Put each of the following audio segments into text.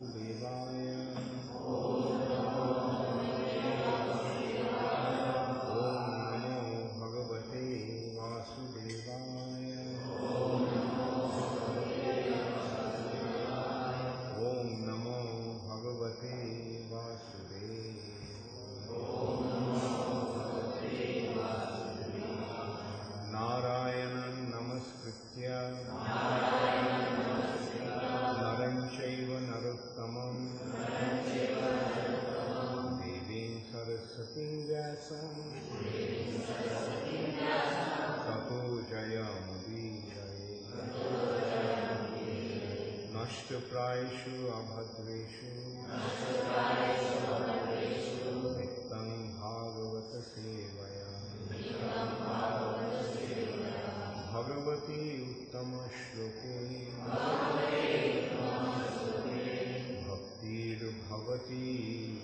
Devaya. Nashtaprayeshu abhadreshu Nityam Bhagavata sevaya Bhagavati uttama shloke Bhaktir bhavati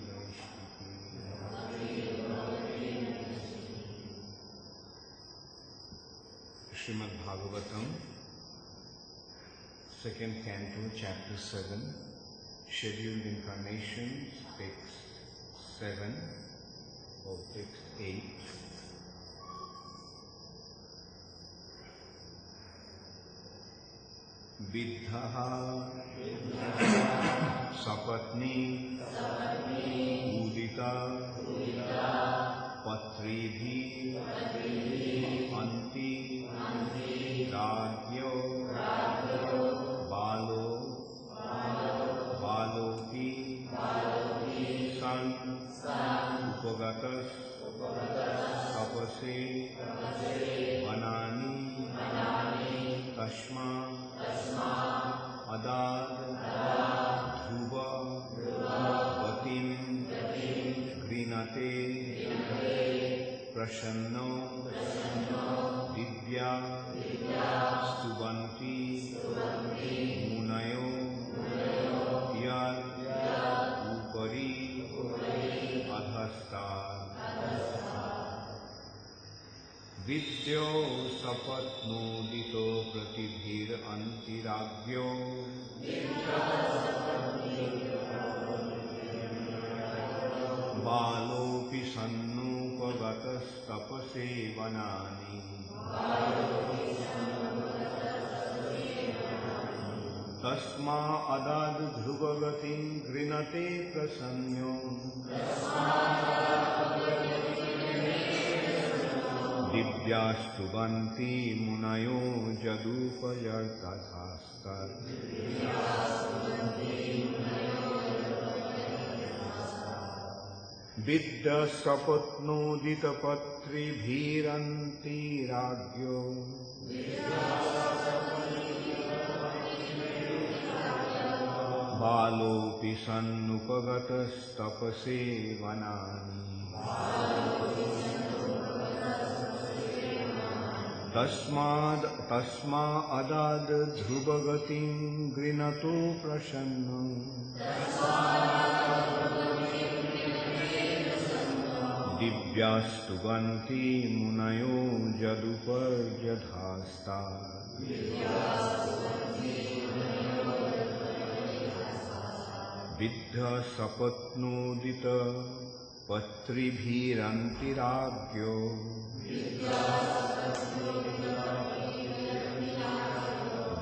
naishti. Srimad Bhagavatam, second canto, chapter 7, scheduled incarnations, text 7 or text 8. Viddhaha sapatni udita patribhi anti ragyo balopi san upagatas tapase vanani tashma adad dhruva vatim grinate prashanno divya stubanti munayo yad upari adhastar vidyo sapatnodito pratibhir antiragyo balopi sannupagatas tapase vanani tasma adad dhruvagatim grinate prasanyo divyastubanti munayo jadupayartathastar vidya sapatnodita patribhiranti ragyo balopi sannupagatas tapase vanani tasma adad dhruvagatim grinato prashanno divyastubanti munayo jaduparjadhastar vidya sapatnodita patribhirantiragyo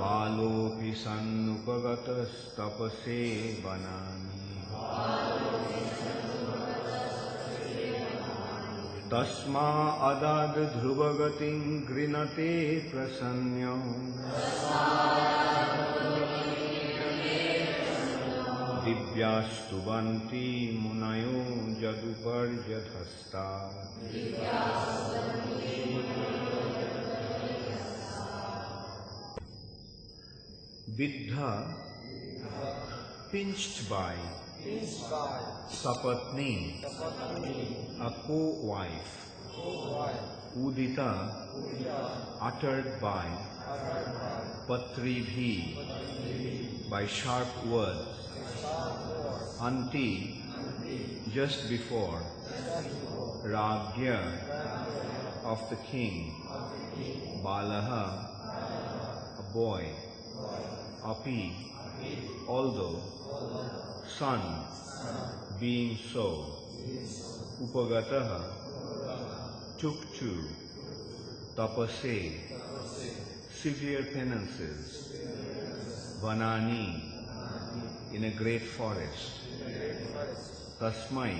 balopi sannupagatas tapase vanani tasma adad dhruvagatim grinate prasanyo divyastubanti munayo jaduparjadhastar Viddha, pinched by sapatni, a co-wife, udita, uttered by patribhi, by sharp words, anti, just before, ragya, of the king, balaha, a boy, api, although sun being so, Upagataha took to tapase, severe penances, vanani, in a great forest, tasmai,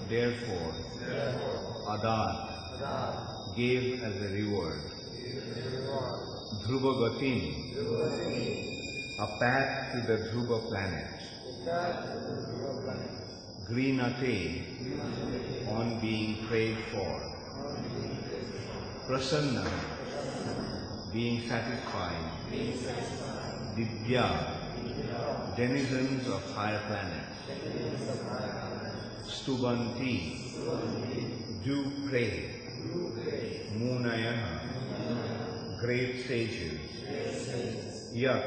therefore, adat, gave as a reward, Dhruvagatin, a path to the Dhruva planet, Grinate, on being prayed for, Prasanna, being satisfied, Dibya, denizens of higher planets, Stubanti, do pray, Munayana, great sages, Yat,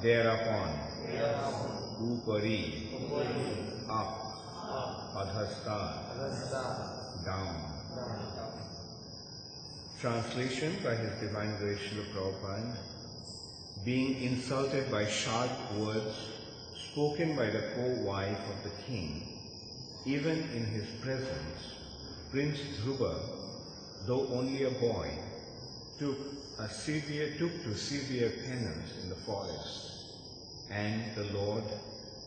thereupon, Upari, up, Adhasta, down. Translation by His Divine Grace Srila Prabhupada. Being insulted by sharp words spoken by the co-wife of the king, even in his presence, Prince Dhruva, though only a boy, took to severe penance in the forest, and the Lord,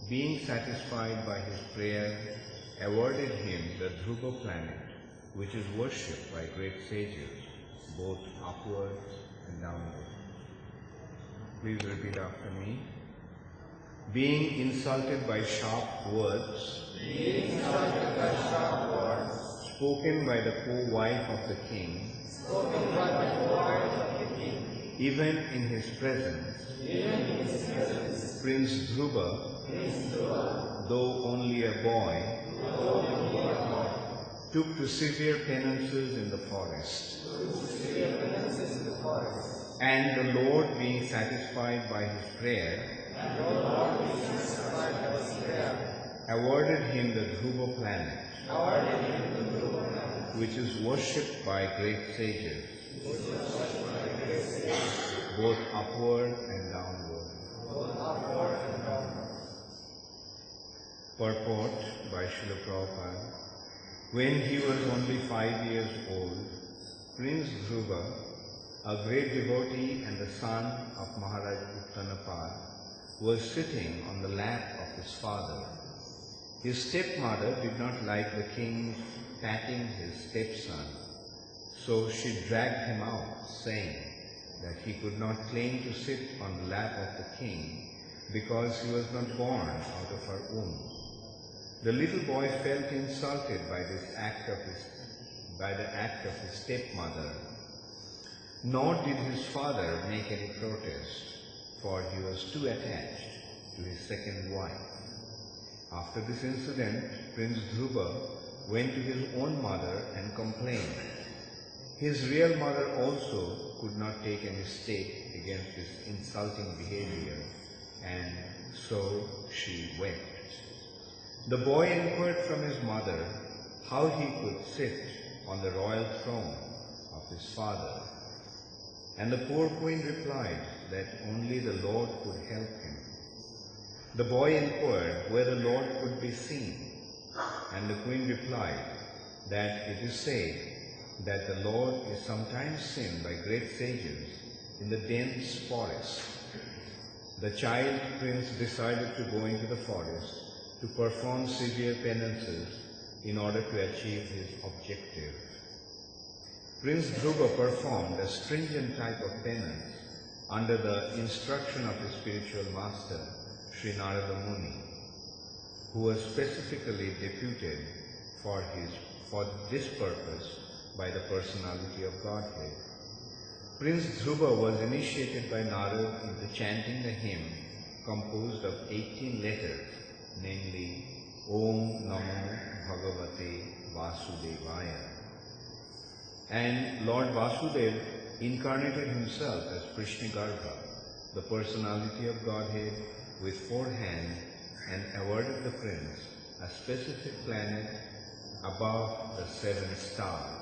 being satisfied by his prayer, awarded him the Dhruva planet, which is worshipped by great sages, both upwards and downwards. Please repeat after me. Being insulted by sharp words, spoken by the co-wife of the king, even in his presence, Prince Dhruva, though only a boy, took to severe penances in the forest. And the Lord, being satisfied by his prayer, awarded him the Dhruva planet, which is worshipped by great sages, both upward and downward. Purport by Srila Prabhupada. When he was only 5 years old, Prince Dhruva, a great devotee and the son of Maharaj Uttanapad, was sitting on the lap of his father. His stepmother did not like the king patting his stepson, so she dragged him out, saying that he could not claim to sit on the lap of the king because he was not born out of her womb. The little boy felt insulted by the act of his stepmother, nor did his father make any protest, for he was too attached to his second wife. After this incident, Prince Dhruva went to his own mother and complained. His real mother also could not take any step against his insulting behavior, and so she wept. The boy inquired from his mother how he could sit on the royal throne of his father, and the poor queen replied that only the Lord could help him. The boy inquired where the Lord could be seen, and the queen replied that it is said that the Lord is sometimes seen by great sages in the dense forest. The child prince decided to go into the forest to perform severe penances in order to achieve his objective. Prince Dhruva performed a stringent type of penance under the instruction of his spiritual master, Sri Narada Muni, who was specifically deputed for this purpose by the personality of Godhead. Prince Dhruva was initiated by Narada into chanting the hymn composed of 18 letters, namely Om Namo Bhagavate Vasudevaya. And Lord Vasudeva incarnated himself as Krishnagarbha, the personality of Godhead, with 4 hands, and awarded the prince a specific planet above the 7 stars.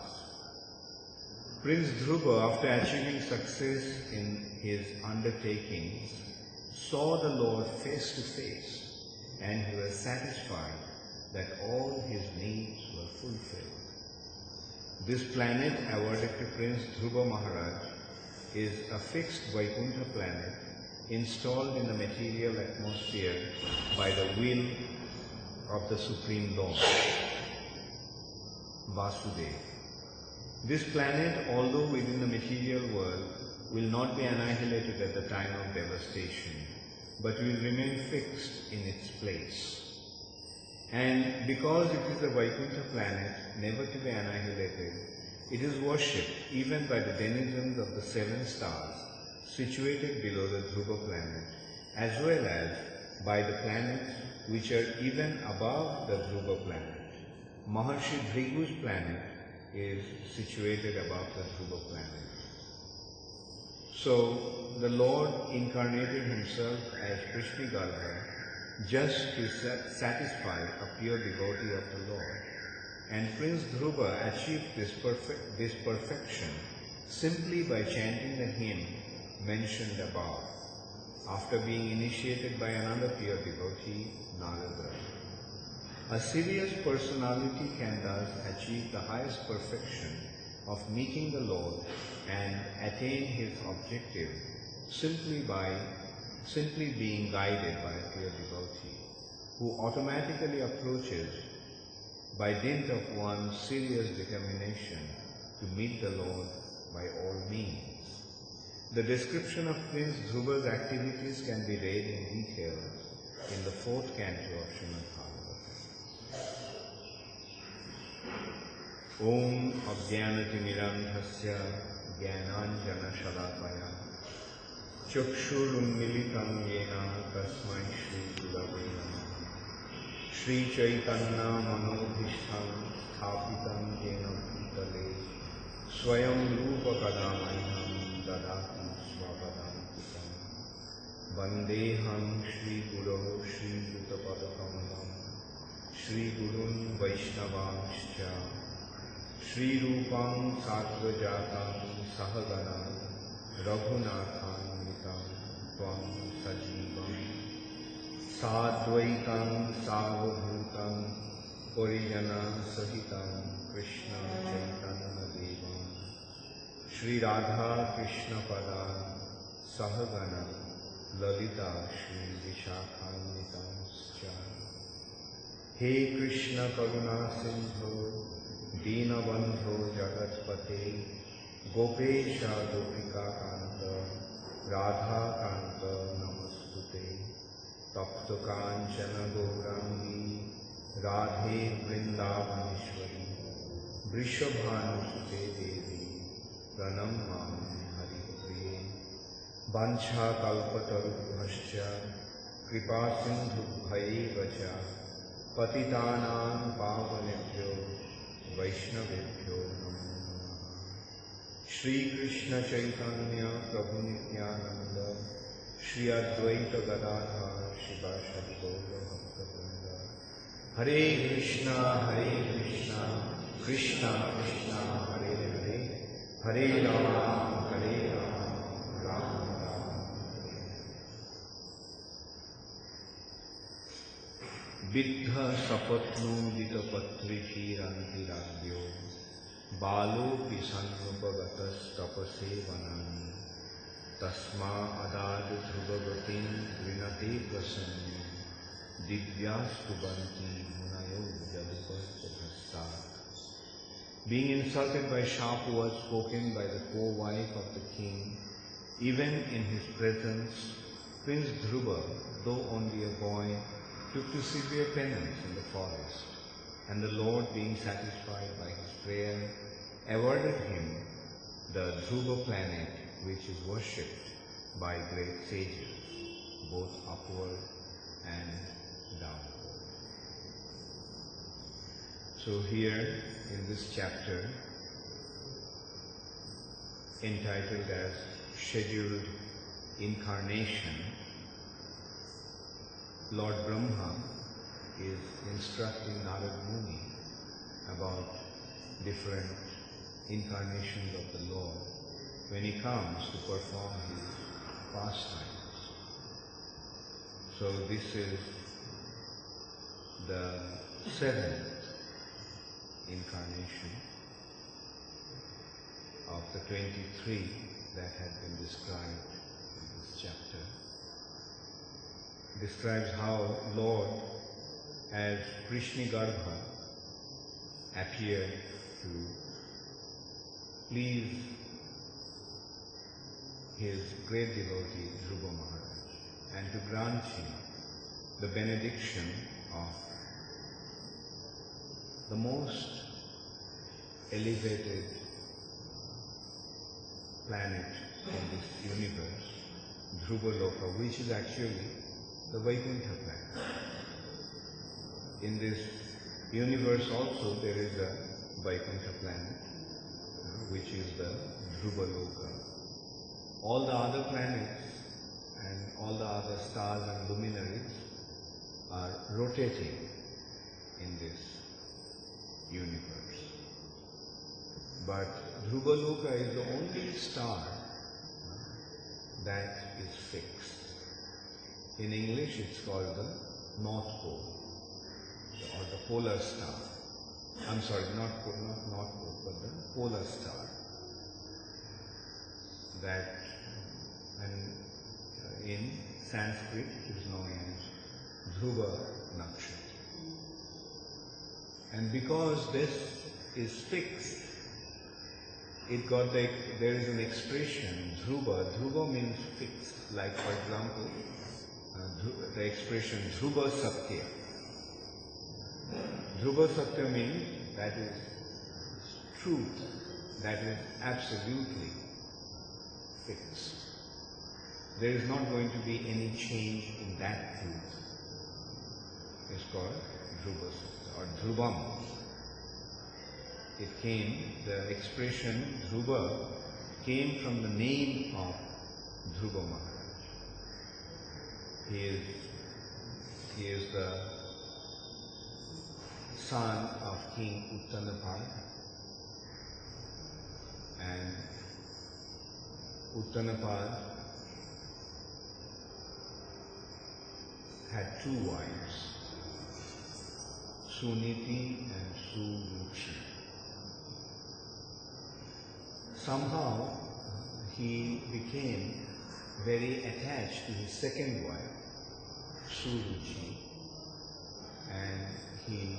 Prince Dhruva, after achieving success in his undertakings, saw the Lord face to face, and he was satisfied that all his needs were fulfilled. This planet awarded to Prince Dhruva Maharaj is a fixed Vaikuntha planet installed in the material atmosphere by the will of the Supreme Lord, Vasudeva. This planet, although within the material world, will not be annihilated at the time of devastation, but will remain fixed in its place. And because it is a Vaikuntha planet, never to be annihilated, it is worshipped even by the denizens of the 7 stars situated below the Dhruva planet, as well as by the planets which are even above the Dhruva planet. Maharshi Bhrigu's planet is situated above the Dhruva planet. So the Lord incarnated himself as Krishnagarbha just to satisfy a pure devotee of the Lord. And Prince Dhruva achieved this perfection simply by chanting the hymn mentioned above, after being initiated by another pure devotee, Narada. A serious personality can thus achieve the highest perfection of meeting the Lord and attain his objective simply being guided by a pure devotee, who automatically approaches by dint of one's serious determination to meet the Lord by all means. The description of Prince Dhruva's activities can be read in detail in the 4th canto of Srimad Bhagavatam. Om Ajnanatimirandhasya Jnananjana Shalakaya Chakshurunmilitam Yena Tasmai Shri Gurave Namah Shri Chaitanya Manobhishtam Sthapitam Yena Bhutale Swayam Rupa Kadamayam Dadati Swapadantikam Vandeham Shri Guru Shri Yutapadakamalam Shri Gurun Vaishnavanscha Shri Rupam Sattvajatam Sahaganam Raghunatham Mitam Tvam Sajivam Sadvaitam Savabhutam Parijana Sahitam Krishna Chaitanya Devam Shri Radha Krishna Pada Sahagana Lalita Shri Vishakhanitanscha He Krishna Karuna Sindhu Deenabandho Jagatpate Gopesha Gopika Kanta Radha Kanta Namastute Tapta Kanchana Gaurangi Radhe Vrindavaneshwari Vrishabhanusute Devi Pranamam Haripriye Vancha Kalpatarubhascha Kripa Sindhubhaivacha Patitanam Pavanebhyo Vaishnavebhyo Namo Namaha Shri Krishna Chaitanya Prabhu Nityananda Shri Advaita Gadadhar Shivashadi Gaura Bhakta Hare Krishna, Krishna Krishna, Hare Hare, Hare Rama, Rama Rama. Viddha sapatno ditapatrihi rantiragyo Balo pisannupagatas tapase vanani Tasma adad dhruvagatin grinate prasanyo Divyastu banti munayo jadupasthastat. Being insulted by sharp words spoken by the co-wife of the king, even in his presence, Prince Dhruva, though only a boy, took to severe penance in the forest, and the Lord, being satisfied by his prayer, awarded him the Dhruva planet, which is worshipped by great sages, both upward and downward. So here in this chapter, entitled as Scheduled Incarnation, Lord Brahma is instructing Narad Muni about different incarnations of the Lord when he comes to perform his pastimes. So this is the 7th incarnation of the 23 that had been described in this chapter. Describes how Lord, as Krishnigarbha, appeared to please his great devotee Dhruva Maharaj and to grant him the benediction of the most elevated planet in this universe, Dhruvaloka, which is actually the Vaikuntha planet. In this universe also there is a Vaikuntha planet, which is the Dhruvaloka. All the other planets and all the other stars and luminaries are rotating in this universe. But Dhruvaloka is the only star that is fixed. In English it's called the North Pole or the polar star. I'm sorry, not North Pole, but the polar star. That, and in Sanskrit it is known as Dhruva Nakshatra. And because this is fixed, there is an expression, Dhruva. Dhruva means fixed. Like for example, the expression Dhruva Satya. Dhruva Satya means that is truth, that is absolutely fixed. There is not going to be any change in that truth. It's called Dhruva Satya or Dhruvam. The expression Dhruva came from the name of Dhruva Maharaj. He is the son of King Uttanapad, and Uttanapad had 2 wives, Suniti and Suruchi. Somehow he became very attached to his second wife, Suruchi, and he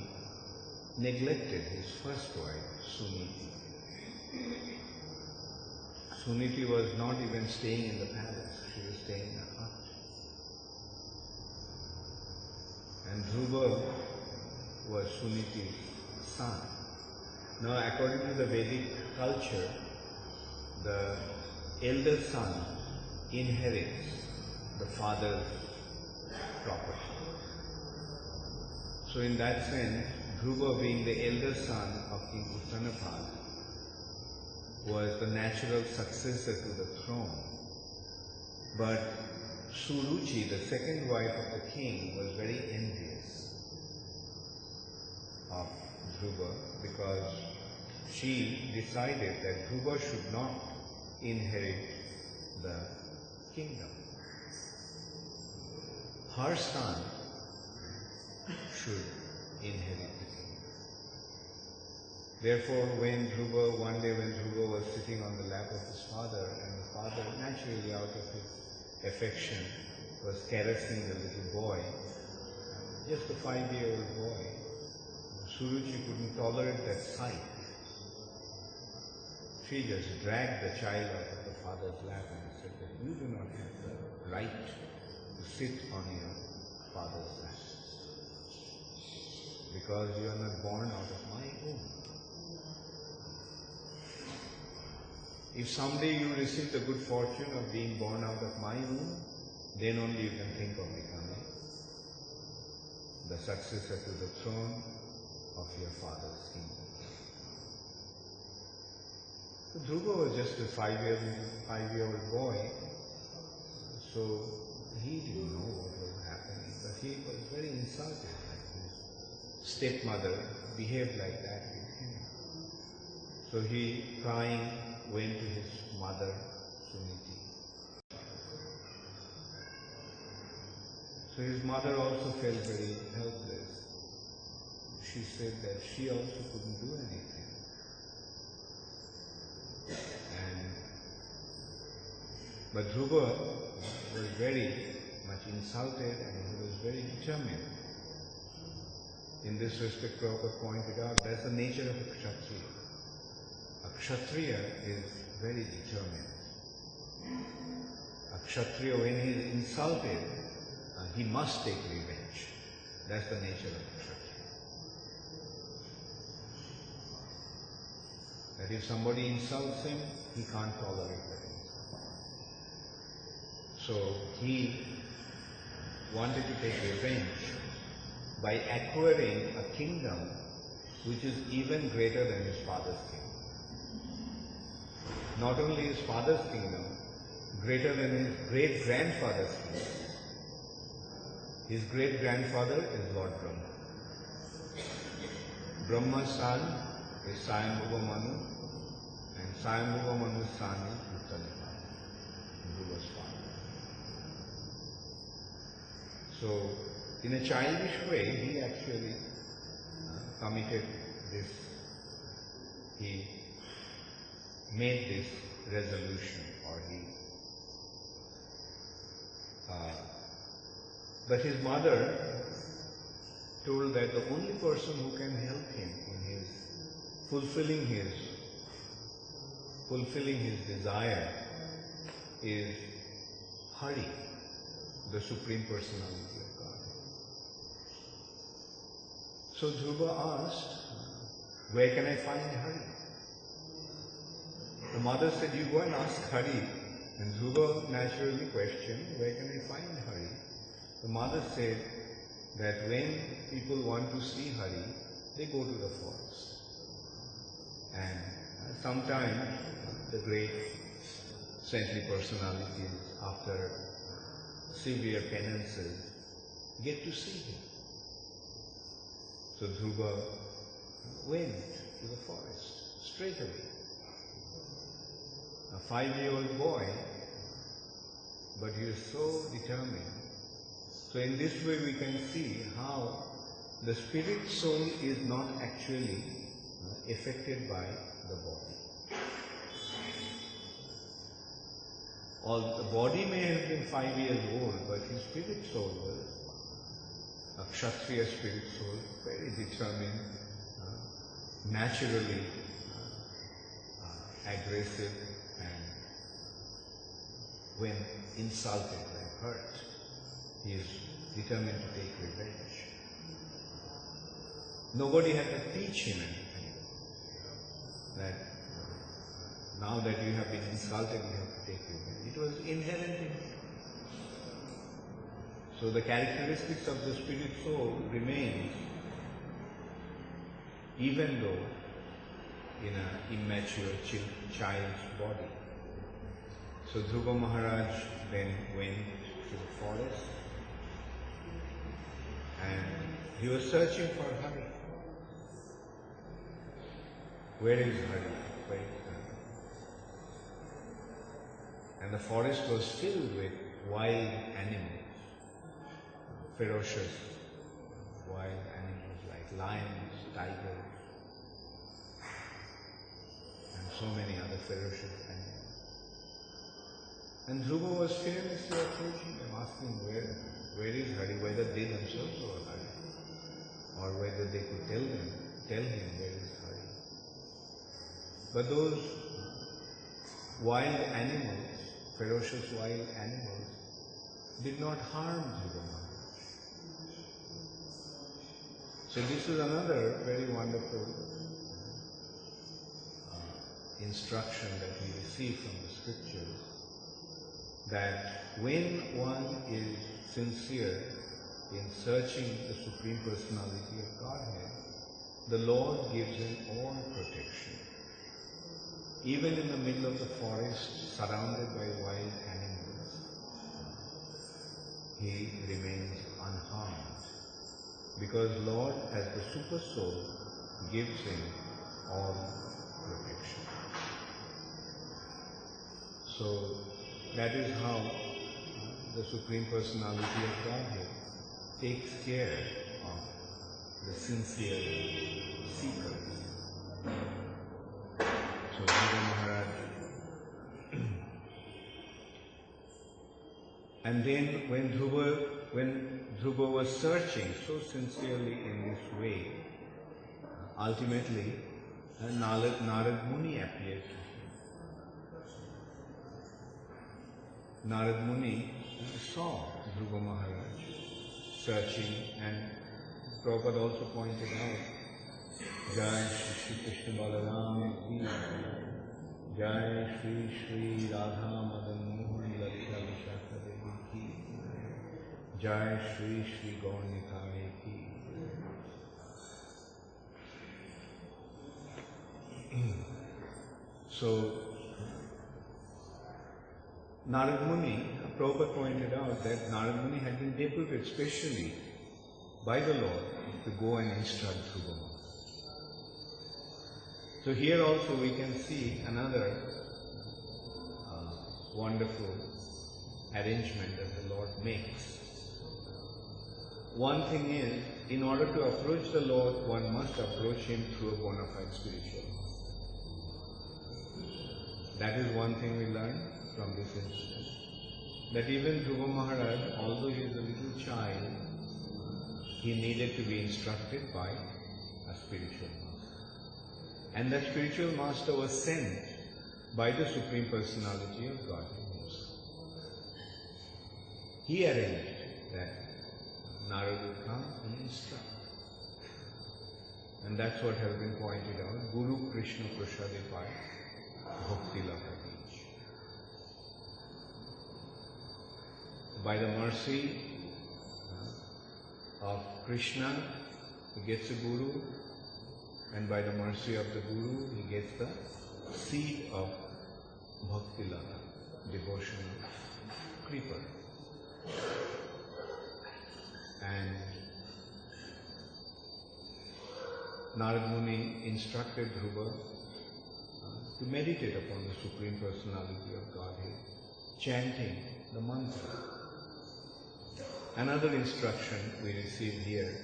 neglected his first wife, Suniti. Suniti was not even staying in the palace, she was staying in a hut. And Dhruva was Suniti's son. Now, according to the Vedic culture, the elder son inherits the father's property. So in that sense, Dhruva, being the elder son of King Uttanapad, was the natural successor to the throne. But Suruchi, the second wife of the king, was very envious of Dhruva because she decided that Dhruva should not inherit the kingdom. Her son should inherit the kingdom. Therefore, one day when Dhruva was sitting on the lap of his father, and the father, naturally out of his affection, was caressing the little boy, just a 5-year-old boy, Suruchi couldn't tolerate that sight. She just dragged the child out of the father's lap and said that you do not have the right to sit on your father's lap because you are not born out of my womb. If someday you receive the good fortune of being born out of my womb, then only you can think of becoming the successor to the throne of your father's kingdom. So Dhruva was just a 5-year-old boy, so he didn't know what was happening, but he was very insulted that his stepmother behaved like that with him. So he, crying, went to his mother, Suniti. So his mother also felt very helpless. She said that she also couldn't do anything. But Dhruva was very much insulted and he was very determined. In this respect, Prabhupada pointed out that's the nature of a Kshatriya. A Kshatriya is very determined. A Kshatriya, when he is insulted, he must take revenge. That's the nature of a Kshatriya. That if somebody insults him, he can't tolerate that insult. So he wanted to take revenge by acquiring a kingdom which is even greater than his father's kingdom. Not only his father's kingdom, greater than his great-grandfather's kingdom. His great-grandfather is Lord Brahma. Brahma's son is Swayambhuva Manu, and Swayambhuva Manu's son is Uttanapad, Dhruva's father. So, in a childish way, he actually committed this, he made this resolution, or but his mother told that the only person who can help him in his fulfilling his desire is Hari, the Supreme Personality of God. So Dhruva asked, where can I find Hari? The mother said, you go and ask Hari. And Dhruva naturally questioned, where can I find Hari? The mother said that when people want to see Hari, they go to the forest. And sometimes the great saintly personalities, after severe penances, get to see him. So Dhruva went to the forest straight away. A 5-year-old boy, but he was so determined. So in this way we can see how the spirit soul is not actually affected by the body. Or the body may have been 5 years old, but his spirit soul was a Kshatriya spirit soul, very determined, naturally aggressive, and when insulted and hurt, he is determined to take revenge. Nobody had to teach him anything. That now that you have been insulted, you have to take revenge. It was inherent in him. So the characteristics of the spirit soul remains even though in an immature child's body. So Dhruva Maharaj then went to the forest and he was searching for Hari. Where is Hari? Where is Hari? And the forest was filled with wild animals, ferocious wild animals like lions, tigers, and so many other ferocious animals. And Dhruva was fearlessly approaching them, asking where is Hari, whether they themselves were Hari, or whether they could tell him where is Hari. But those wild animals, ferocious wild animals, did not harm Dhruva Maharaj. So this is another very wonderful instruction that we receive from the scriptures, that when one is sincere in searching the Supreme Personality of Godhead, the Lord gives him all protection. Even in the middle of the forest, surrounded by wild animals, he remains unharmed, because Lord, as the Super Soul, gives him all protection. So that is how the Supreme Personality of Godhead takes care of the sincere seekers. So Dhruva Maharaj, and then when Dhruva was searching so sincerely in this way, ultimately Narad Muni appeared to him. Narad Muni saw Dhruva Maharaj searching, and Prabhupada also pointed out, Jai Shri Krishna Balaram Ki, Jai Shri Shri Radha Madan Mohan Lalita Vishakha Devi Ki, Jai Shri Shri Gaur Nitai Ki. So, Narad Muni, Prabhupada pointed out that Narad Muni had been deputed specially by the Lord to go and instruct Dhruva. So here also we can see another wonderful arrangement that the Lord makes. One thing is, in order to approach the Lord, one must approach Him through a bona fide spiritual master. That is one thing we learn from this incident. That even Dhruva Maharaj, although he is a little child, he needed to be instructed by a spiritual master. And that spiritual master was sent by the Supreme Personality of Godhead himself. He arranged that Narada would come and instruct. And that's what has been pointed out. Guru Krishna Prasadipai Bhakti Lakabij. By the mercy of Krishna, he gets a guru, and by the mercy of the guru, he gets the seed of Bhakti Lata, devotional creeper. And Narad Muni instructed Dhruva to meditate upon the Supreme Personality of Godhead, chanting the mantra. Another instruction we receive here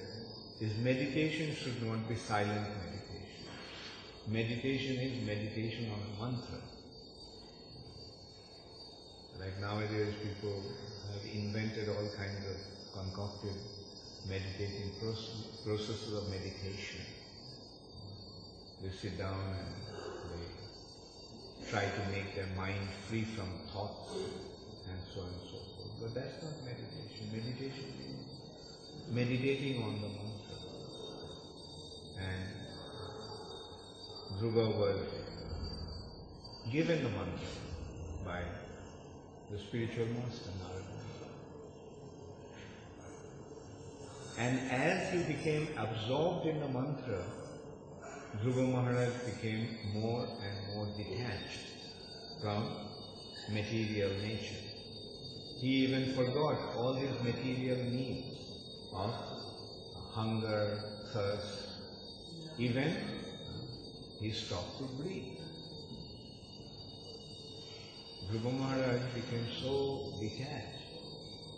is meditation should not be silent meditation. Meditation is meditation on a mantra. Like nowadays people have invented all kinds of concocted meditating processes of meditation. They sit down and they try to make their mind free from thoughts and so on and so forth. But that's not meditation. Meditation is meditating on the mantra. And Dhruva was given the mantra by the spiritual master Narada. And as he became absorbed in the mantra, Dhruva Maharaj became more and more detached from material nature. He even forgot all his material needs of hunger, thirst. Even he stopped to breathe. Dhruva Maharaj became so detached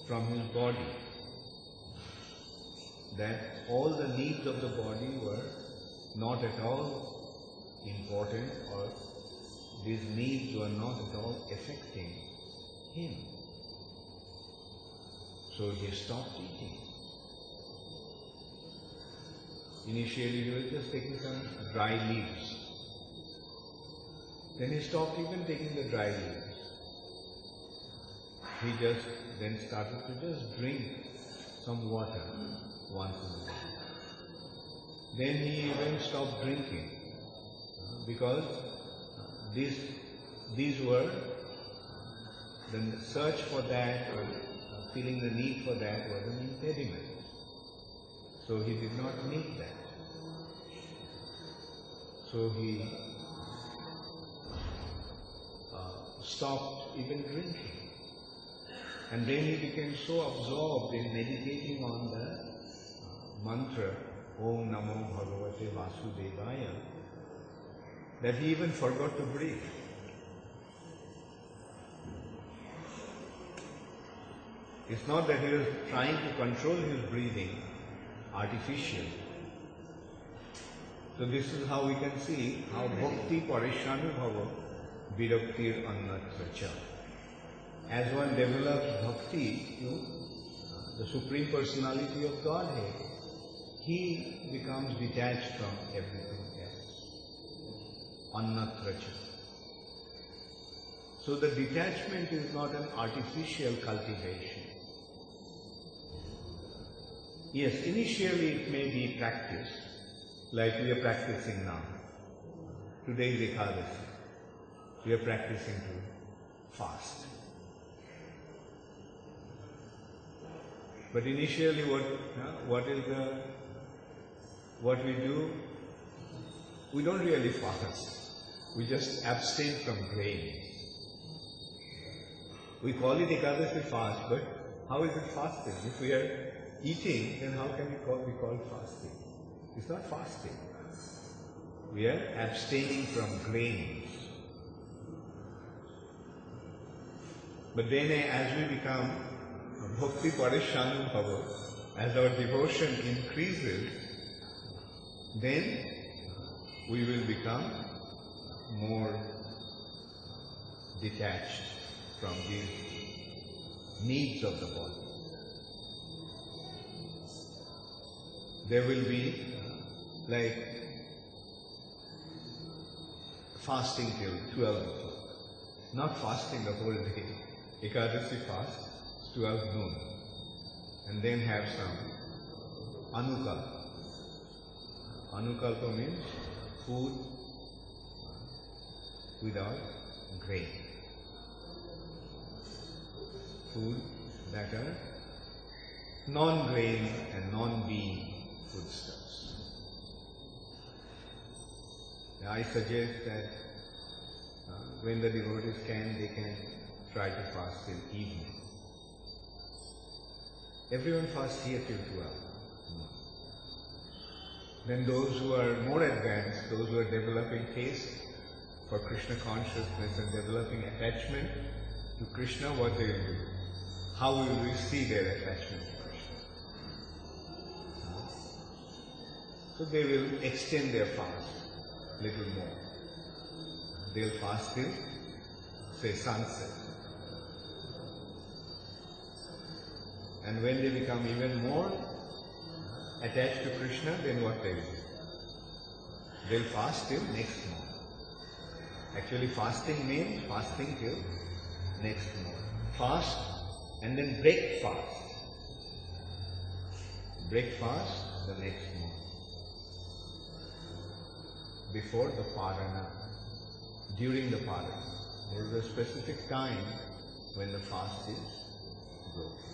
from his body that all the needs of the body were not at all important, or these needs were not at all affecting him. So he stopped eating. Initially he was just taking some dry leaves. Then he stopped even taking the dry leaves. He just then started to just drink some water once in a while. Then he even stopped drinking because these were, the search for that or feeling the need for that was an impediment. So he did not meet that. So he stopped even drinking. And then he became so absorbed in meditating on the mantra Om Namo Bhagavate Vasudevaya that he even forgot to breathe. It's not that he was trying to control his breathing artificially. So this is how we can see how bhakti parishanubhava viraktir annatracha. As one develops bhakti to the Supreme Personality of Godhead, he becomes detached from everything else. Annatracha. So the detachment is not an artificial cultivation. Yes, initially it may be practiced, like we are practicing now. Today is Ekadasi. We are practicing to fast. But initially what we do? We don't really fast. We just abstain from grains. We call it Ekadasi fast, but how is it fasting? If we are eating, then how can it be called fasting? It's not fasting. We are abstaining from grains. But then as we become bhakti parishanubhava, as our devotion increases, then we will become more detached from the needs of the body. There will be like fasting till 12 o'clock. Not fasting the whole day. Ekadasi fast is 12 noon. And then have some anukalpa. Anukalpa means food without grain. Food that are non-grain and non-bean foodstuffs. I suggest that when the devotees can, they can try to fast till evening. Everyone fasts here till 12. Then those who are more advanced, those who are developing taste for Krishna consciousness and developing attachment to Krishna, what they will do? How will we see their attachment to Krishna? So they will extend their fast a little more. They'll fast till, say, sunset. And when they become even more attached to Krishna, then what they will do? They'll fast till next morning. Actually, fasting means fasting till next morning. Fast and then break fast. Break fast the next morning. Before the parana, during the parana. There is a specific time when the fast is broken.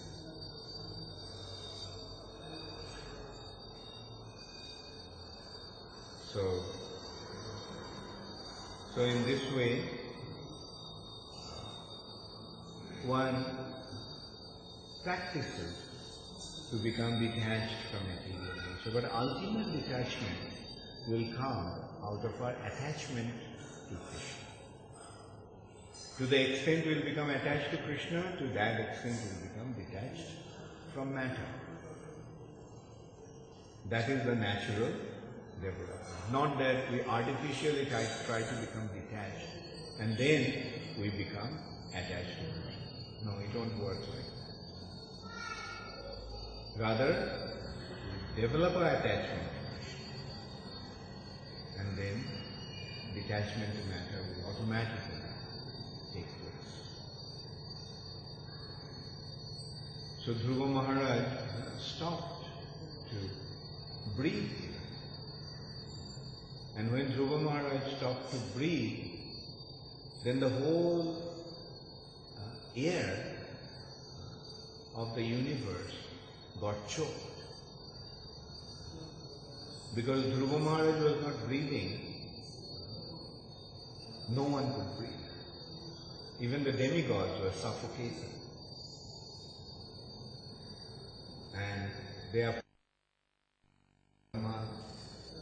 So in this way, one practices to become detached from material nature, but ultimate detachment will come out of our attachment to Krishna. To the extent we will become attached to Krishna, to that extent we will become detached from matter. That is the natural development. Not that we artificially try to become detached and then we become attached to Krishna. No, it won't work like that. Rather, we develop our attachment to Krishna and then detachment to matter will automatically take place. So Dhruva Maharaj stopped to breathe. And when Dhruva Maharaj stopped to breathe, then the whole air of the universe got choked. Because Dhruva Maharaj was not breathing, no one could breathe. Even the demigods were suffocating. And they are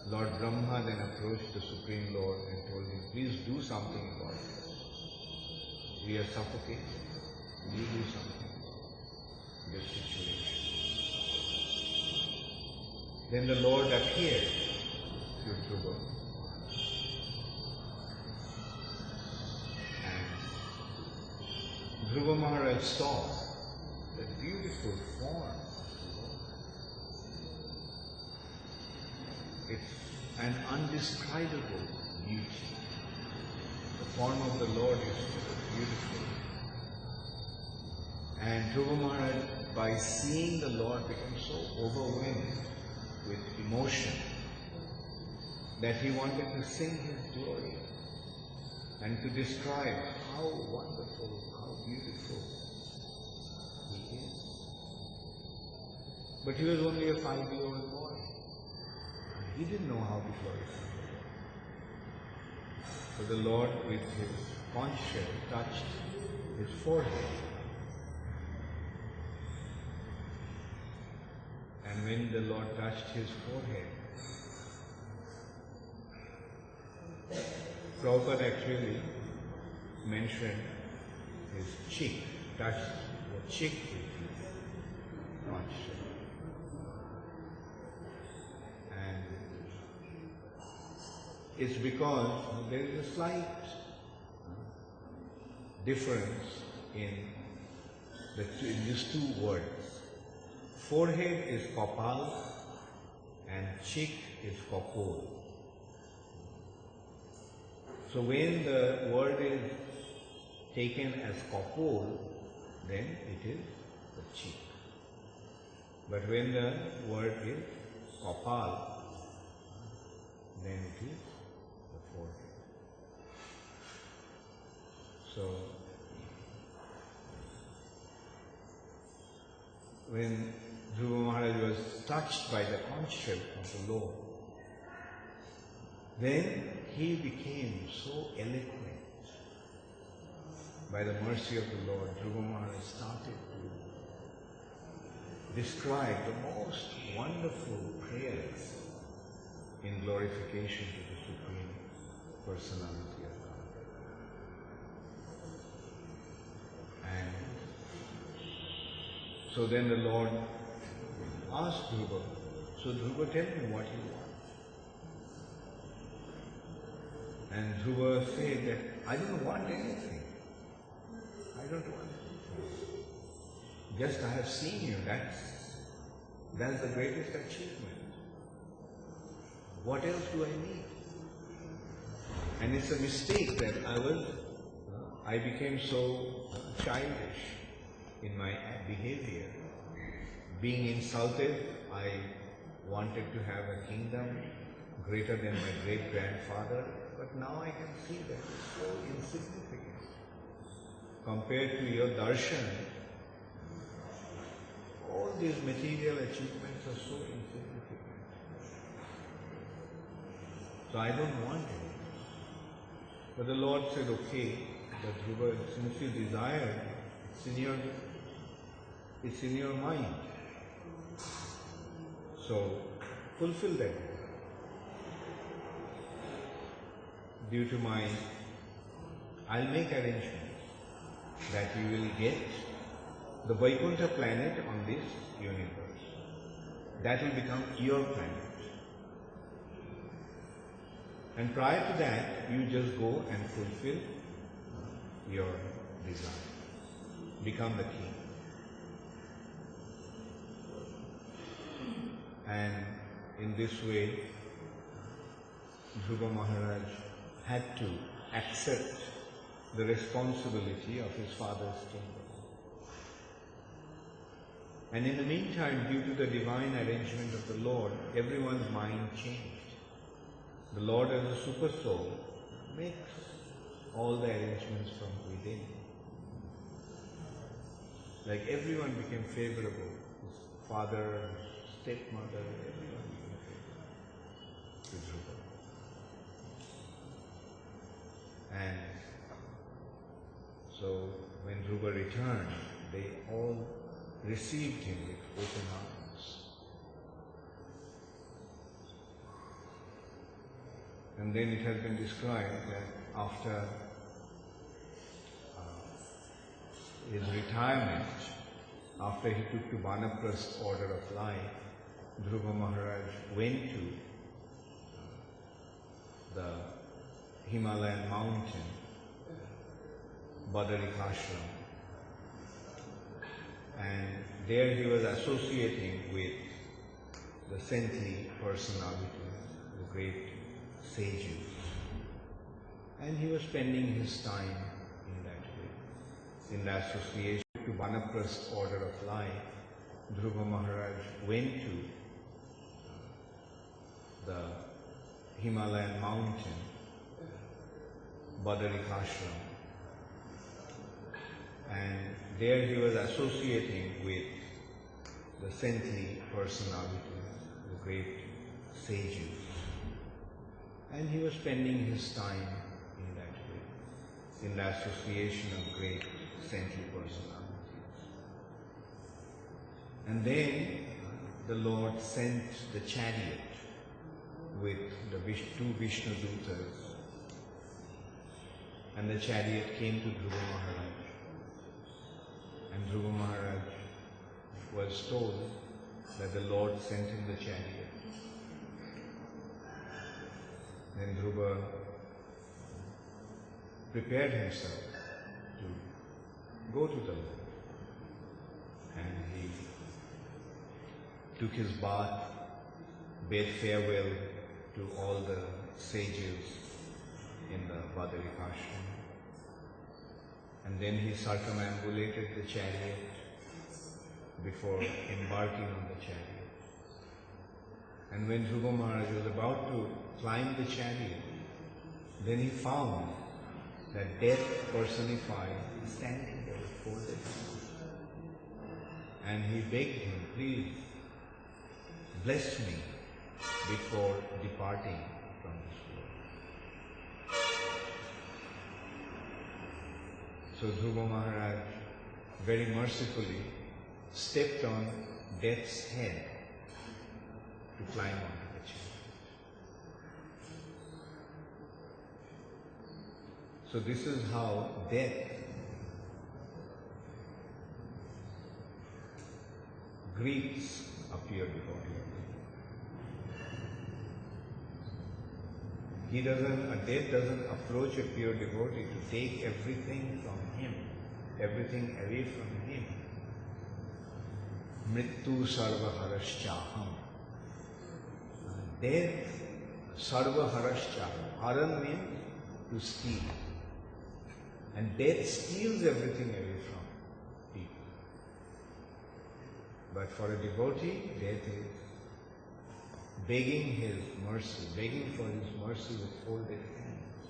Lord Brahma then approached the Supreme Lord and told him, please do something about this. We are suffocating. You do something. this situation. Then the Lord appeared to Dhruva and Dhruva Maharaj saw the beautiful form of the Lord. It's an undescribable beauty. The form of the Lord is beautiful. And Dhruva Maharaj, by seeing the Lord, became so overwhelmed with emotion that he wanted to sing his glory and to describe how wonderful, how beautiful he is. But he was only a 5-year-old boy. He didn't know how to glorify the Lord. So the Lord, with his conch shell, touched his forehead. And when the Lord touched his forehead, Prabhupada actually mentioned his cheek, touched the cheek with his conch shell. And it's because there is a slight difference in these two words. Forehead is kopal and cheek is kopol. So when the word is taken as kopol, then it is the cheek. But when the word is kopal, then it is the forehead. So when Dhruva Maharaj was touched by the conch shell of the Lord, then he became so eloquent. By the mercy of the Lord, Dhruva Maharaj started to describe the most wonderful prayers in glorification to the Supreme Personality of God. And so then the Lord asked Dhruva, so Dhruva, tell me what you want. And Dhruva said that, I don't want anything. I don't want anything. Just I have seen you, that's the greatest achievement. What else do I need? And it's a mistake that I became so childish in my behavior. Being insulted, I wanted to have a kingdom greater than my great-grandfather, but now I can see that it's so insignificant. Compared to your darshan, all these material achievements are so insignificant. So I don't want it. But the Lord said, okay, but Dhruva, since you desire, it's in your mind. So fulfill that. Due to I'll make arrangements that you will get the Vaikuntha planet on this universe. That will become your planet. And prior to that, you just go and fulfill your desire. Become the king. And in this way, Dhruva Maharaj had to accept the responsibility of his father's kingdom. And in the meantime, due to the divine arrangement of the Lord, everyone's mind changed. The Lord as a super soul makes all the arrangements from within. Like everyone became favorable. His father, his stepmother, everyone became favorable to Dhruva. And so when Dhruva returned, they all received him with open arms. And then it has been described that after his retirement, after he took to Vanaprastha order of life, Dhruva Maharaj went to the Himalayan mountain, Badarikashram, and there he was associating with the saintly personalities, the great sages, and he was spending his time in that way, in the association to Vanaprastha order of life. Dhruva Maharaj went to the Himalayan mountain, Badarikashram, and there he was associating with the saintly personalities, the great sages, and he was spending his time in that way, in the association of great saintly personalities. And then the Lord sent the chariot with the two Vishnu Dutas, and the chariot came to Dhruva Maharaj, and Dhruva Maharaj was told that the Lord sent him the chariot. Then Dhruva prepared himself to go to the Lord, and he took his bath, bade farewell to all the sages in the Badarikashram, and then he circumambulated the chariot before embarking on the chariot. And when Dhruva Maharaj was about to climb the chariot, then he found that death personified is standing there with folded hands. And he begged him, please bless me before departing from this world. So Dhruva Maharaj very mercifully stepped on death's head to climb onto the chariot. So this is how death greets a pure devotee. Death doesn't approach a pure devotee to take everything from him, everything away from him. Mrittu sarva haraschaham. Death sarva haraschaham. Haran means to steal. And death steals everything away from people. But for a devotee, death is begging his mercy, begging for his mercy with folded hands.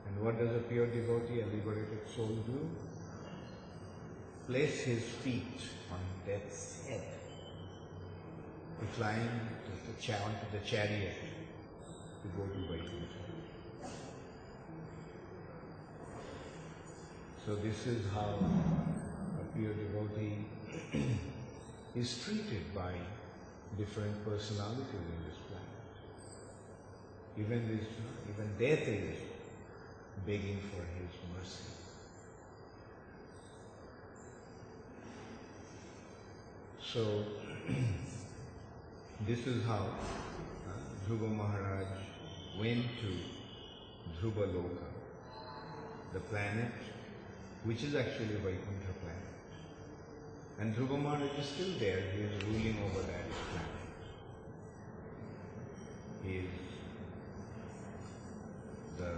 And what does a pure devotee, a liberated soul do? Place his feet on death's head to climb onto the chariot to go to Vaikuntha. So this is how a pure devotee is treated by different personalities in this planet. Even death is begging for his mercy. So this is how Dhruva Maharaj went to Dhruva Loka, the planet which is actually Vaikuntha planet. And Dhruva Maharaj is still there, he is ruling over that planet. He is the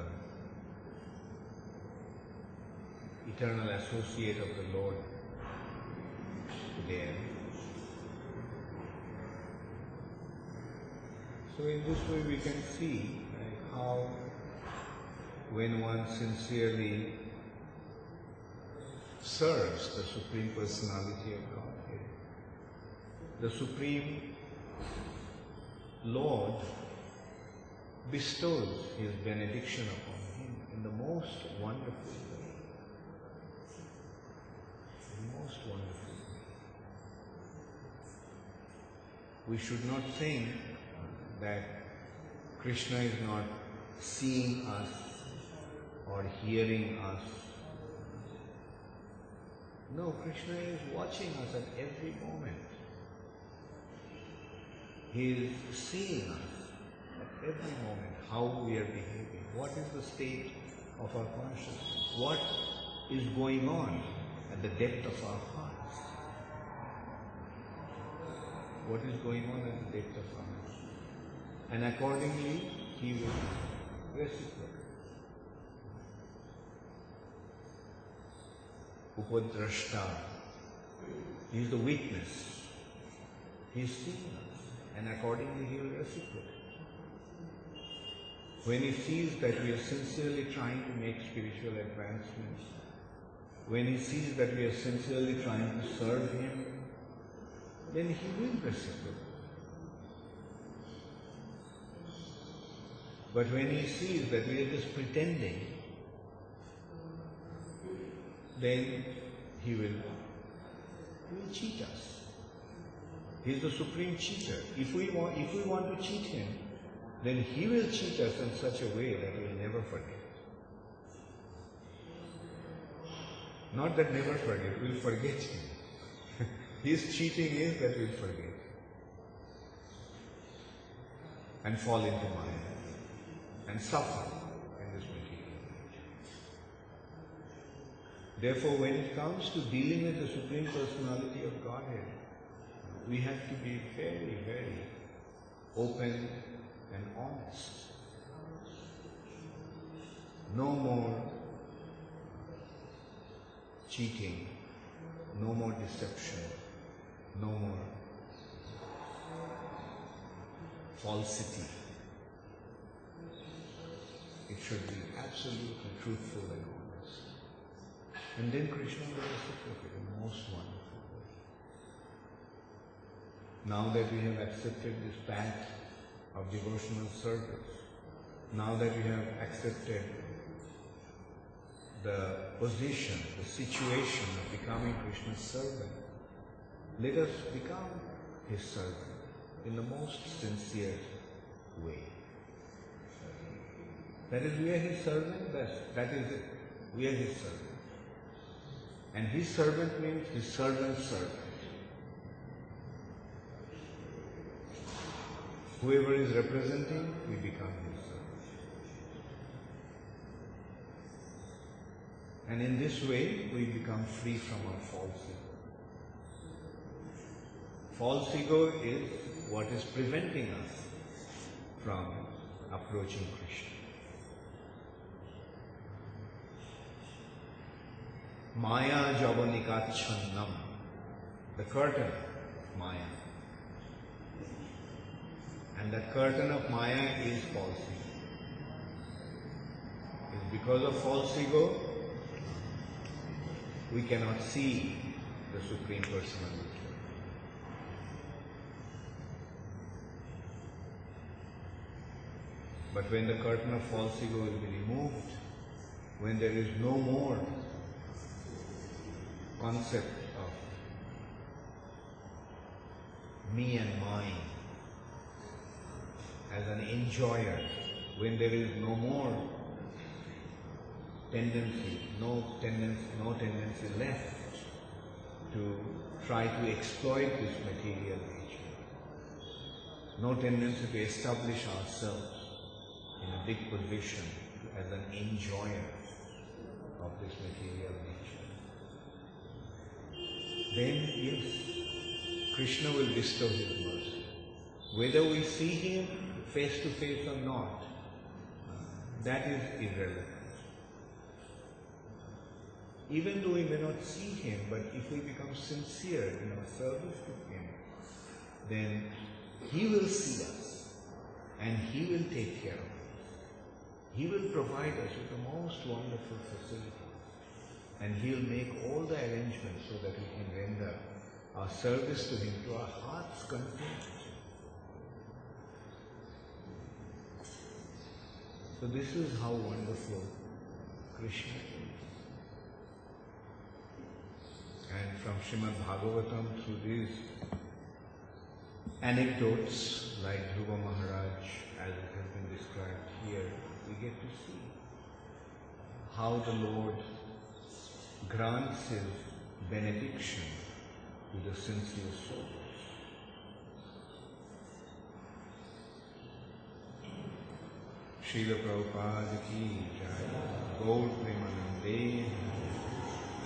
eternal associate of the Lord there. So in this way we can see how when one sincerely serves the Supreme Personality of Godhead, the Supreme Lord bestows His benediction upon him in the most wonderful way. The most wonderful way. We should not think that Krishna is not seeing us or hearing us No, Krishna is watching us at every moment. He is seeing us at every moment, how we are behaving, what is the state of our consciousness, what is going on at the depth of our hearts. What is going on at the depth of our hearts. And accordingly, He will reciprocate. Upadrashta. He is the witness. He is seeing us, and accordingly He will reciprocate. When He sees that we are sincerely trying to make spiritual advancements, when He sees that we are sincerely trying to serve Him, then He will reciprocate. But when He sees that we are just pretending, then He will cheat us. He is the supreme cheater. If we want to cheat Him, then He will cheat us in such a way that we will never forget. Not that never forget, we will forget Him. His cheating is that we will forget and fall into Maya and suffer in this material life. Therefore, when it comes to dealing with the Supreme Personality of Godhead, we have to be very, very open and honest. No more cheating, no more deception, no more falsity. It should be absolutely truthful and honest. And then Krishna will reciprocate in the most wonderful way. Now that we have accepted this path of devotional service, now that we have accepted the position, the situation of becoming Krishna's servant, let us become His servant in the most sincere way. That is, we are His servant, that is it. We are His servant. And His servant means His servant's servant. Whoever is representing, we become His servant. And in this way, we become free from our false ego. False ego is what is preventing us from approaching Krishna. Maya javanikachannam, the curtain of Maya. And that curtain of Maya is false ego. It's because of false ego, we cannot see the Supreme Personality. But when the curtain of false ego will be removed, when there is no more concept of me and mine as an enjoyer, when there is no more tendency, no tendency left to try to exploit this material nature, no tendency to establish ourselves in a big position as an enjoyer of this material nature, then yes, Krishna will bestow His mercy. Whether we see Him face to face or not, that is irrelevant. Even though we may not see Him, but if we become sincere in our service to Him, then He will see us and He will take care of us. He will provide us with the most wonderful facilities, and He will make all the arrangements so that we can render our service to Him to our heart's content. So this is how wonderful Krishna is. And from Srimad Bhagavatam, through these anecdotes like Dhruva Maharaj, as it has been described here, we get to see how the Lord grants His benediction to the sincere souls. Srila Prabhupada ki jai, Gaur Premanande,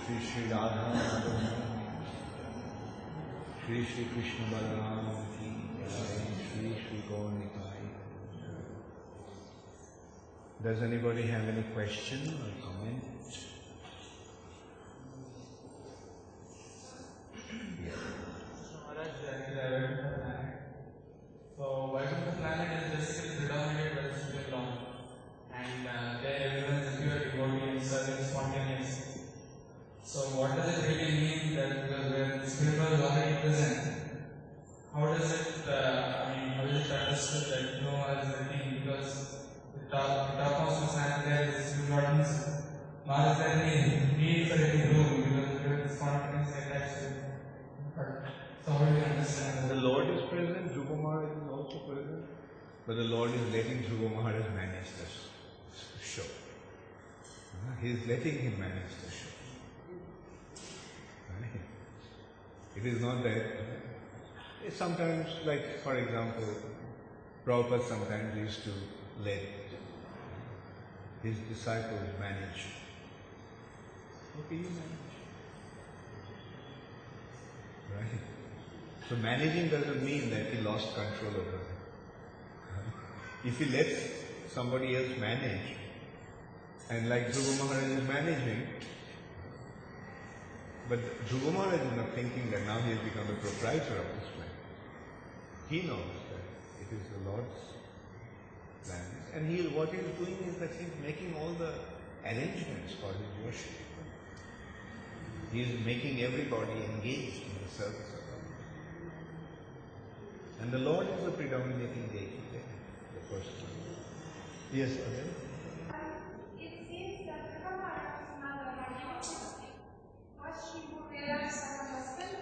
Shri Shri Radha Madhava, Shri Shri Krishna Balaram ki jai, Shri Shri Gaur Nitai. Does anybody have any question or comment? So, why would the planet is basically predominated by the spiritual law, and there everyone is pure devotee and serving spontaneously. So, what does it really mean that when spiritual is already present, how does it, how is it understood that no one is letting, because the topmost personality there is importance, nor is there any need for any room because there is spontaneously attached to it. So, how do you understand that? The Lord is present, Dhruva Maharaj is also present, but the Lord is letting Dhruva Maharaj manage the show. He is letting him manage the show. Right? It is not that. It's sometimes, like for example, Prabhupada sometimes used to let his disciples manage. Okay, you manage. Right? So managing doesn't mean that he lost control over it. If he lets somebody else manage, and like Dhruva Maharaj is managing, but Dhruva Maharaj is not thinking that now he has become the proprietor of this planet. He knows that it is the Lord's planet, and what he is doing is that he is making all the arrangements for his worship. He is making everybody engaged in the service of God. And the Lord is the predominating deity there, the first one. Yes, Adel? It seems that Dhruva Maharaj's mother was she who realized that her husband,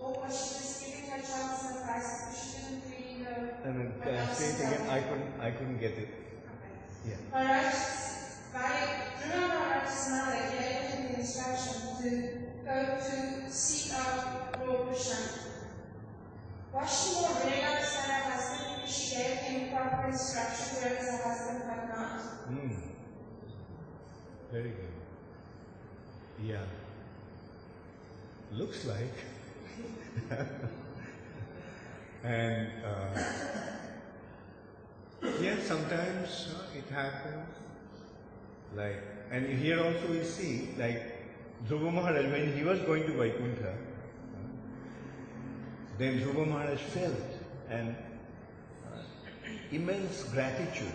or was she just giving her child some advice because she didn't really know? Say it again. I couldn't get it. Okay. Yeah. Dhruva Maharaj's mother gave him the instruction to go to seek out Lord Krishna. Was she more realized than her husband because she gave him proper instruction, whereas her husband had not? Very good. Yeah. Looks like. And yes, sometimes it happens. Like, and here also we see, like Dhruva Maharaj, when he was going to Vaikuntha, then Dhruva Maharaj felt an immense gratitude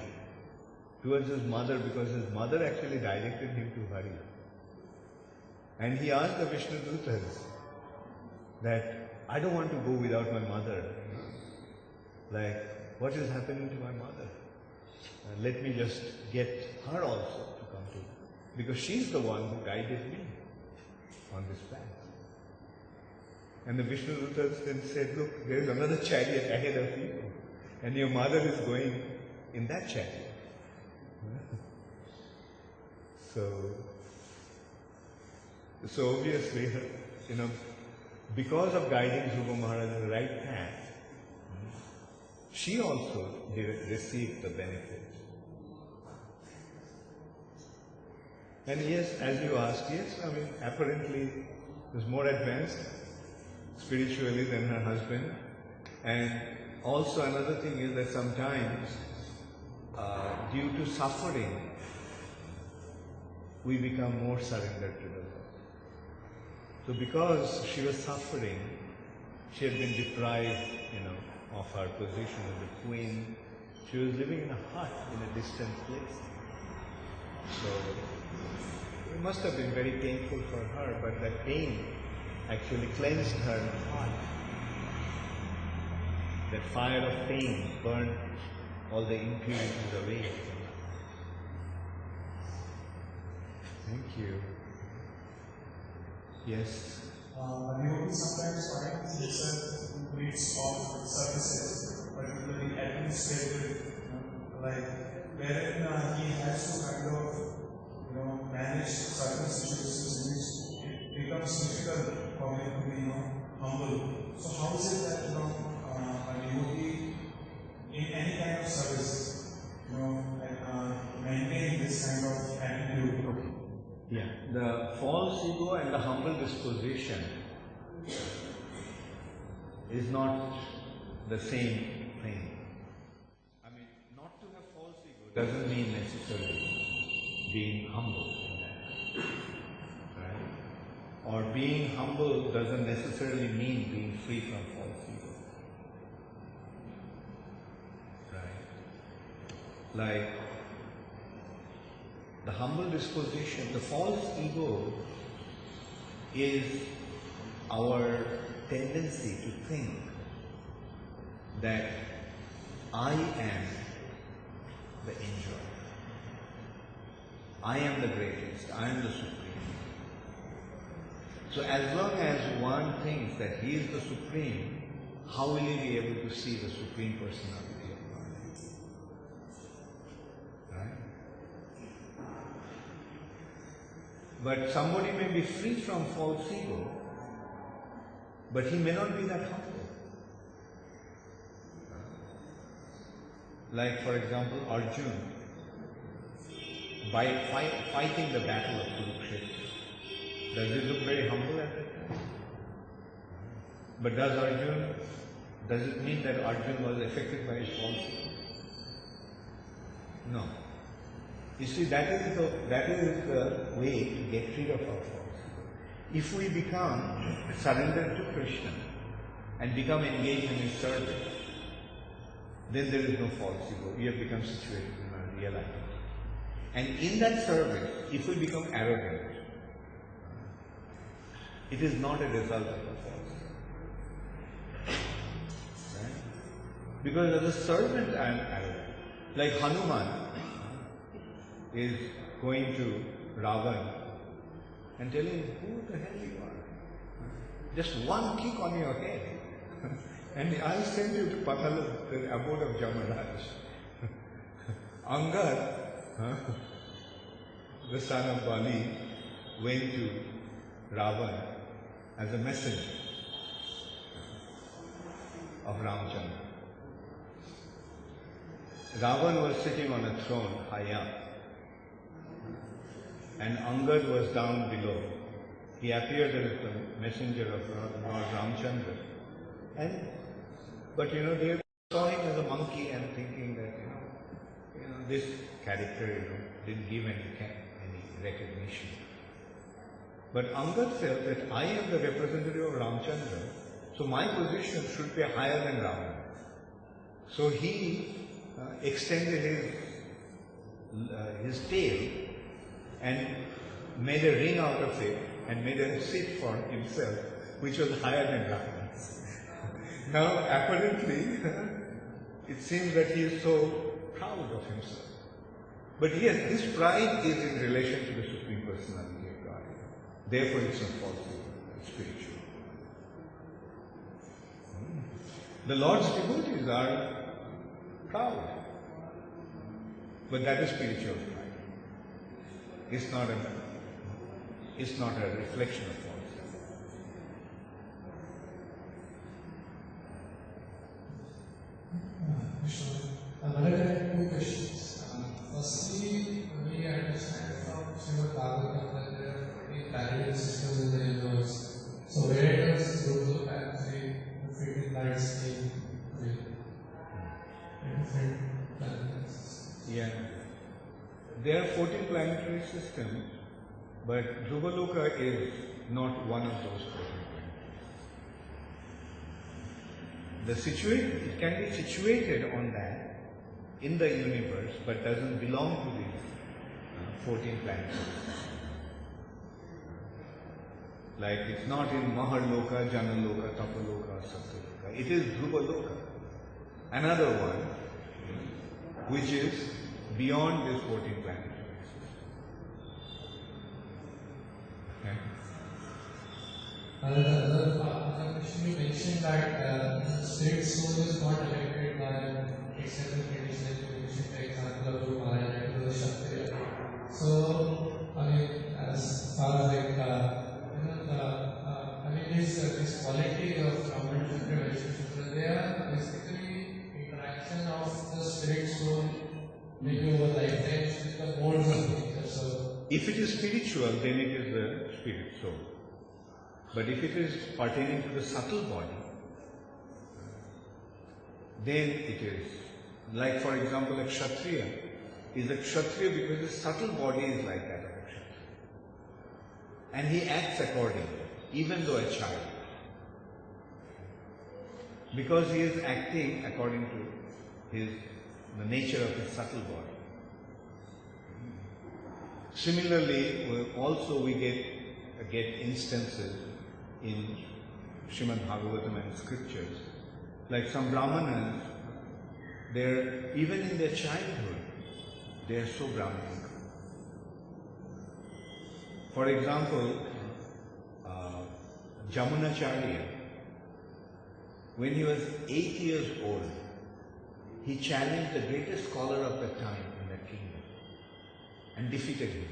towards his mother, because his mother actually directed him to Hari. And he asked the Vishnu Dutas that, I don't want to go without my mother. Like, what is happening to my mother? Let me just get her also to come to me, because she's the one who guided me on this path. And the Vishnu Dutas then said, look, there is another chariot ahead of you, and your mother is going in that chariot. So obviously, because of guiding Dhruva Maharaj in the right path, she also received the benefit. And yes, as you asked, yes, apparently is more advanced spiritually than her husband. And also another thing is that sometimes due to suffering, we become more surrendered to the Lord. So because she was suffering, she had been deprived, of her position as a queen. She was living in a hut in a distant place. So it must have been very painful for her, but that pain actually cleansed her heart. That fire of pain burned all the impurities away. Thank you. Yes. Devotee sometimes finds himself in needs of services, particularly administrative, wherein he has to kind of, manage certain situations in which becomes difficult for him to be, humble. So how is it that, a devotee in any kind of service, maintain this kind of attitude? Okay. Yeah. The false ego and the humble disposition is not the same thing. I mean, not to have false ego doesn't mean necessarily being humble. Right? Or being humble doesn't necessarily mean being free from false ego. Right? Like the humble disposition, the false ego is our tendency to think that I am the enjoyer. I am the greatest. I am the supreme. So as long as one thinks that he is the supreme, how will he be able to see the supreme personality of God? Right? But somebody may be free from false ego, but he may not be that humble. Like for example, Arjuna, by fighting the battle of Kurukshetra, does he look very humble at that time? But does it mean that Arjuna was affected by his false ego? No. You see, that is the way to get rid of our false ego. If we become surrendered to Krishna and become engaged in his service, then there is no false ego. We have become situated in our real identity. And in that service, if we become arrogant, it is not a result of the false ego. Right? Because as a servant, I am arrogant. Like Hanuman is going to Ravan and telling him, who the hell you are? Just one kick on your head. And I'll send you to Patala, the abode of Jamaraj. Angad, the son of Bali, went to Ravan as a messenger of Ramchandra. Ravan was sitting on a throne high up, and Angad was down below. He appeared as the messenger of Lord Ramchandra. But they saw him as a monkey and thinking that this character didn't give any recognition. But Angad felt that I am the representative of Ramchandra, so my position should be higher than Ravana. So he extended his tail and made a ring out of it and made a seat for himself, which was higher than Ravana's. Now, apparently, it seems that he is so proud of himself. But yes, this pride is in relation to the Supreme Personality of God. Therefore, it's not false ego, it's spiritual. The Lord's devotees are proud. But that is spiritual pride. It's not a reflection of false ego. Another two questions. Firstly, we understand from Srimad Bhagavatam that there are 40 parallel systems in the universe. So where does Guru and the 15 lights came with different planets? Yeah. There are 14 planetary systems, but Dhruvaloka is not one of those 14 planetary. It can be situated on that in the universe, but doesn't belong to the 14 planets. Like it's not in Maharloka, Janaloka, Tapaloka, Satyaloka. It is Dhruvaloka. Another one, which is beyond this 14 planetary system. Okay. Another question, you mentioned that spirit soul is not affected by external conditions, for example, of Guru Maharaj and the Kshatriya. So, as far as the maybe over lifetimes become molds of nature. So if it is spiritual, then it is the spirit soul. But if it is pertaining to the subtle body, then it is, like for example a Kshatriya is a Kshatriya because his subtle body is like that of a Kshatriya. And he acts accordingly, even though a child. Because he is acting according to the nature of his subtle body. Similarly, also we get instances in Srimad Bhagavatam and scriptures, like some Brahmanas, even in their childhood, they are so Brahmanic. For example, Jamunacharya, when he was 8 years old, he challenged the greatest scholar of the time in that kingdom and defeated him.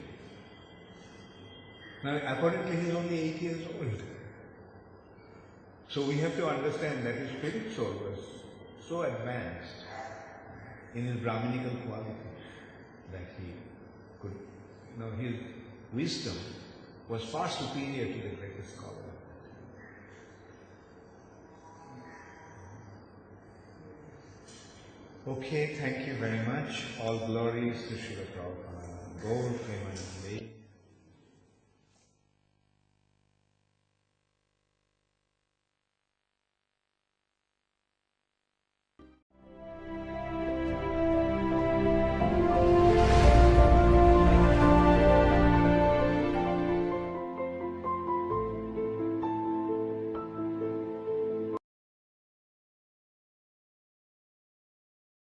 Now, apparently he is only 8 years old. So we have to understand that his spirit soul was so advanced in his Brahminical qualities that he could, his wisdom was far superior to the greatest scholar. Okay, thank you very much. All glories to Srila Prabhupada. Gaur Premanande.